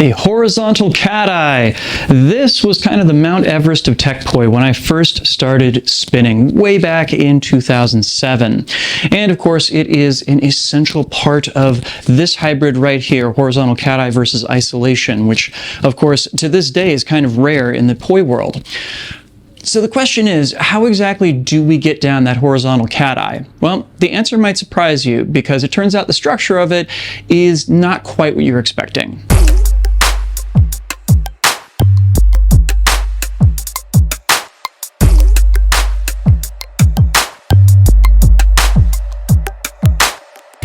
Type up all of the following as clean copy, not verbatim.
A horizontal cat-eye. This was kind of the Mount Everest of tech poi when I first started spinning way back in 2007. And of course, it is an essential part of this hybrid right here, horizontal cat-eye versus isolation, which of course to this day is kind of rare in the poi world. So the question is, how exactly do we get down that horizontal cat-eye? Well, the answer might surprise you because it turns out the structure of it is not quite what you're expecting.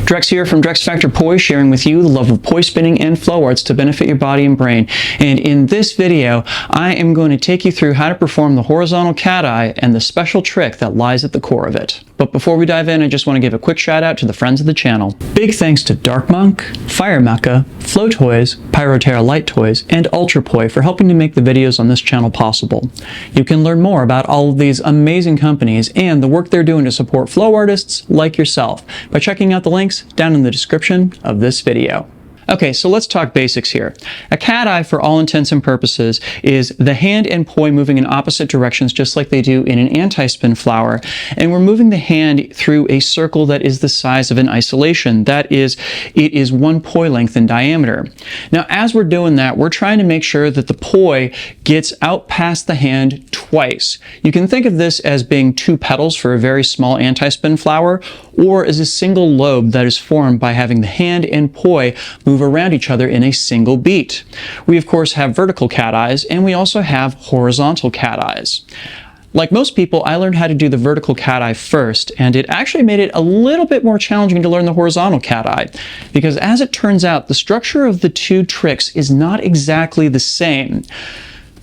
Drex here from DrexFactor Poi, sharing with you the love of poi spinning and flow arts to benefit your body and brain. And in this video, I am going to take you through how to perform the horizontal cat-eye and the special trick that lies at the core of it. But before we dive in, I just want to give a quick shout out to the friends of the channel. Big thanks to Dark Monk, Fire Mecha, Flow Toys, Pyroterra Light Toys, and Ultra Poi for helping to make the videos on this channel possible. You can learn more about all of these amazing companies and the work they're doing to support flow artists like yourself by checking out the links down in the description of this video. Okay, so let's talk basics here. A cat-eye, for all intents and purposes, is the hand and poi moving in opposite directions just like they do in an anti-spin flower, and we're moving the hand through a circle that is the size of an isolation. That is, it is 1 poi length in diameter. Now, as we're doing that, we're trying to make sure that the poi gets out past the hand twice. You can think of this as being 2 petals for a very small anti-spin flower, or as a single lobe that is formed by having the hand and poi move around each other in a single beat. We of course have vertical cat-eyes, and we also have horizontal cat-eyes. Like most people, I learned how to do the vertical cat-eye first, and it actually made it a little bit more challenging to learn the horizontal cat-eye, because as it turns out, the structure of the two tricks is not exactly the same.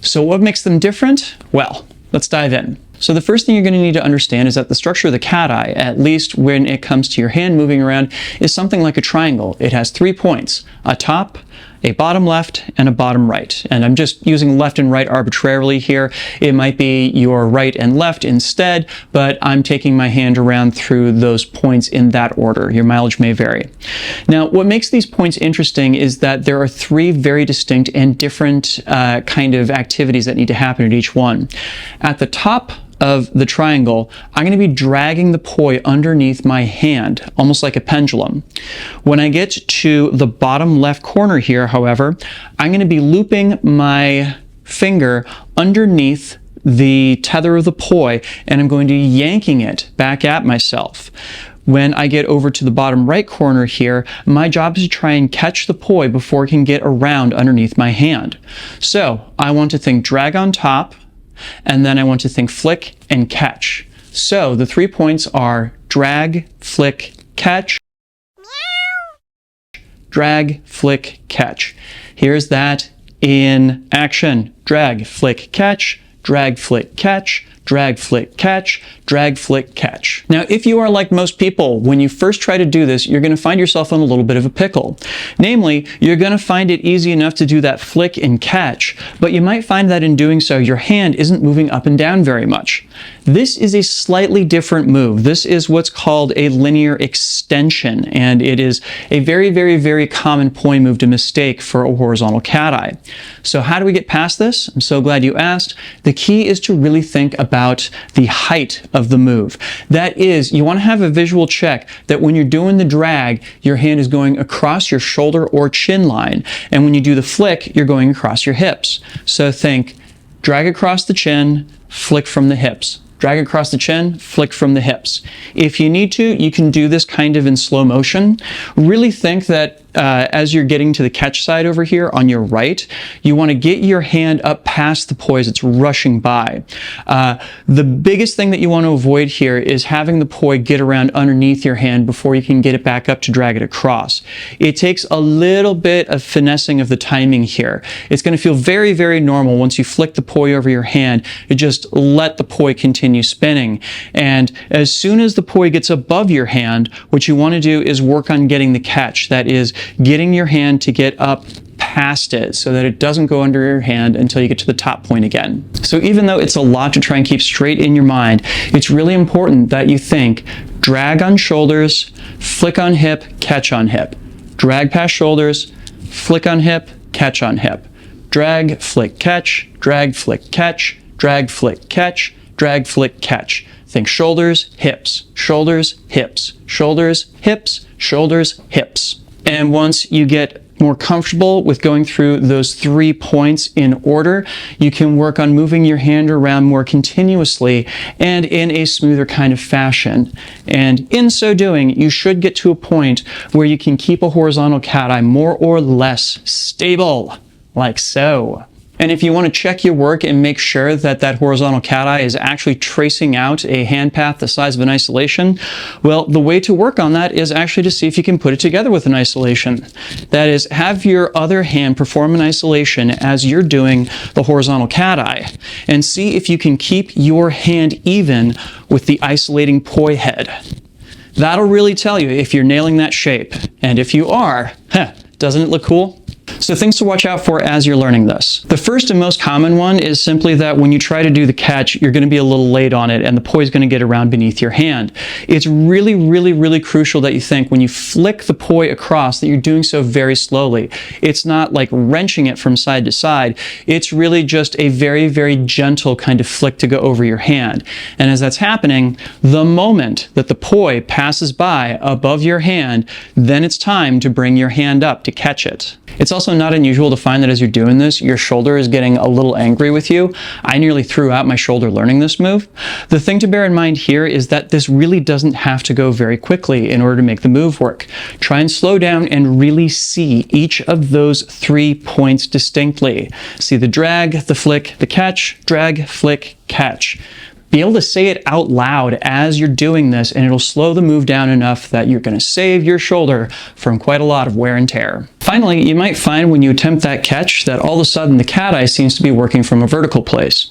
So what makes them different? Well, let's dive in. So the first thing you're going to need to understand is that the structure of the cat-eye, at least when it comes to your hand moving around, is something like a triangle. It has 3 points, a top, a bottom left, and a bottom right. And I'm just using left and right arbitrarily here. It might be your right and left instead, but I'm taking my hand around through those points in that order. Your mileage may vary. Now, what makes these points interesting is that there are 3 very distinct and different kind of activities that need to happen at each one. At the top of the triangle, I'm going to be dragging the poi underneath my hand, almost like a pendulum. When I get to the bottom left corner here, however, I'm going to be looping my finger underneath the tether of the poi, and I'm going to be yanking it back at myself. When I get over to the bottom right corner here, my job is to try and catch the poi before it can get around underneath my hand. So I want to think drag on top, and then I want to think flick and catch. So the 3 points are drag, flick, catch. Drag, flick, catch. Here's that in action. Drag, flick, catch. Drag, flick, catch. Drag, flick, catch, drag, flick, catch. Now, if you are like most people, when you first try to do this, you're going to find yourself in a little bit of a pickle. Namely, you're going to find it easy enough to do that flick and catch, but you might find that in doing so, your hand isn't moving up and down very much. This is a slightly different move. This is what's called a linear extension, and it is a very, very, very common poi move to mistake for a horizontal cat-eye. So how do we get past this? I'm so glad you asked. The key is to really think about the height of the move. That is, you want to have a visual check that when you're doing the drag, your hand is going across your shoulder or chin line, and when you do the flick, you're going across your hips. So think drag across the chin, flick from the hips. Drag across the chin, flick from the hips. If you need to, you can do this kind of in slow motion. Really think that as you're getting to the catch side over here on your right, you want to get your hand up past the poi as it's rushing by. The biggest thing that you want to avoid here is having the poi get around underneath your hand before you can get it back up to drag it across. It takes a little bit of finessing of the timing here. It's going to feel very, very normal once you flick the poi over your hand. You just let the poi continue spinning. And as soon as the poi gets above your hand, what you want to do is work on getting the catch. That is, getting your hand to get up past it so that it doesn't go under your hand until you get to the top point again. So even though it's a lot to try and keep straight in your mind, it's really important that you think drag on shoulders, flick on hip, catch on hip. Drag past shoulders, flick on hip, catch on hip. Drag, flick, catch, drag, flick, catch, drag, flick, catch, drag, flick, catch. Think shoulders, hips, shoulders, hips, shoulders, hips, shoulders, hips. And once you get more comfortable with going through those 3 points in order, you can work on moving your hand around more continuously and in a smoother kind of fashion. And in so doing, you should get to a point where you can keep a horizontal cat eye more or less stable, like so. And if you want to check your work and make sure that that horizontal cat eye is actually tracing out a hand path the size of an isolation, well, the way to work on that is actually to see if you can put it together with an isolation. That is, have your other hand perform an isolation as you're doing the horizontal cat eye, and see if you can keep your hand even with the isolating poi head. That'll really tell you if you're nailing that shape. And if you are, doesn't it look cool? So things to watch out for as you're learning this. The first and most common one is simply that when you try to do the catch, you're going to be a little late on it and the poi is going to get around beneath your hand. It's really, really, really crucial that you think when you flick the poi across that you're doing so very slowly. It's not like wrenching it from side to side. It's really just a very, very gentle kind of flick to go over your hand. And as that's happening, the moment that the poi passes by above your hand, then it's time to bring your hand up to catch it. It's also not unusual to find that as you're doing this, your shoulder is getting a little angry with you. I nearly threw out my shoulder learning this move. The thing to bear in mind here is that this really doesn't have to go very quickly in order to make the move work. Try and slow down and really see each of those 3 points distinctly. See the drag, the flick, the catch, drag, flick, catch. Be able to say it out loud as you're doing this, and it'll slow the move down enough that you're going to save your shoulder from quite a lot of wear and tear. Finally, you might find when you attempt that catch that all of a sudden the cat eye seems to be working from a vertical place.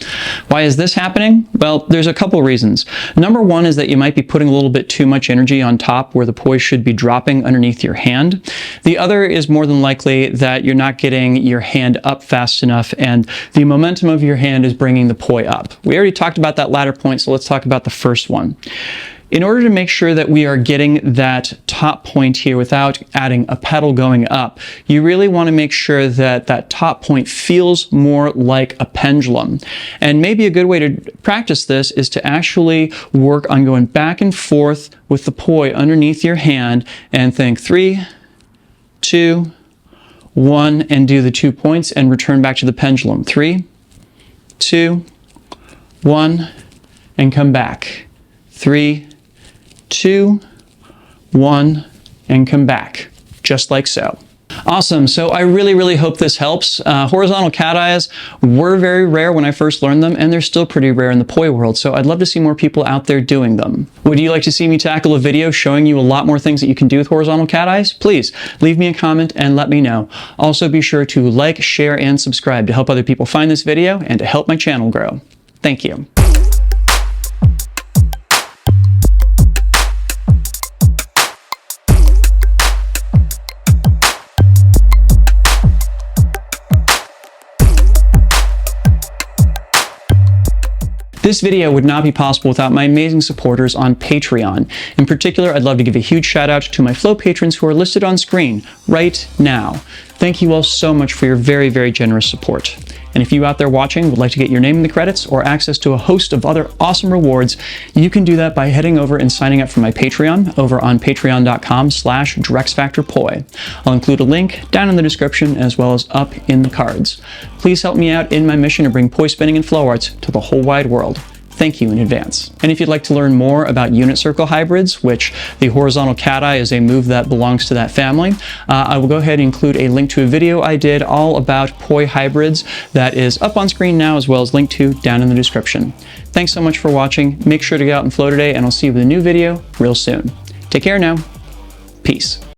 Why is this happening? Well, there's a couple reasons. Number one is that you might be putting a little bit too much energy on top where the poi should be dropping underneath your hand. The other is more than likely that you're not getting your hand up fast enough and the momentum of your hand is bringing the poi up. We already talked about that latter point, so let's talk about the first one. In order to make sure that we are getting that top point here without adding a pedal going up, you really want to make sure that that top point feels more like a pendulum. And maybe a good way to practice this is to actually work on going back and forth with the poi underneath your hand and think 3, 2, 1, and do the 2 points and return back to the pendulum. 3, 2, 1, and come back. 3, 2, 1, and come back, just like so. Awesome, so I really, really hope this helps. Horizontal cat eyes were very rare when I first learned them, and they're still pretty rare in the poi world, so I'd love to see more people out there doing them. Would you like to see me tackle a video showing you a lot more things that you can do with horizontal cat eyes? Please leave me a comment and let me know. Also be sure to like, share, and subscribe to help other people find this video and to help my channel grow. Thank you. This video would not be possible without my amazing supporters on Patreon. In particular, I'd love to give a huge shout out to my Flow patrons who are listed on screen right now. Thank you all so much for your very, very generous support. And if you out there watching would like to get your name in the credits or access to a host of other awesome rewards, you can do that by heading over and signing up for my Patreon over on patreon.com/DrexFactor Poi. I'll include a link down in the description as well as up in the cards. Please help me out in my mission to bring poi spinning and flow arts to the whole wide world. Thank you in advance. And if you'd like to learn more about unit circle hybrids, which the horizontal cat eye is a move that belongs to that family, I will go ahead and include a link to a video I did all about poi hybrids that is up on screen now as well as linked to down in the description. Thanks so much for watching. Make sure to get out and flow today, and I'll see you with a new video real soon. Take care now. Peace.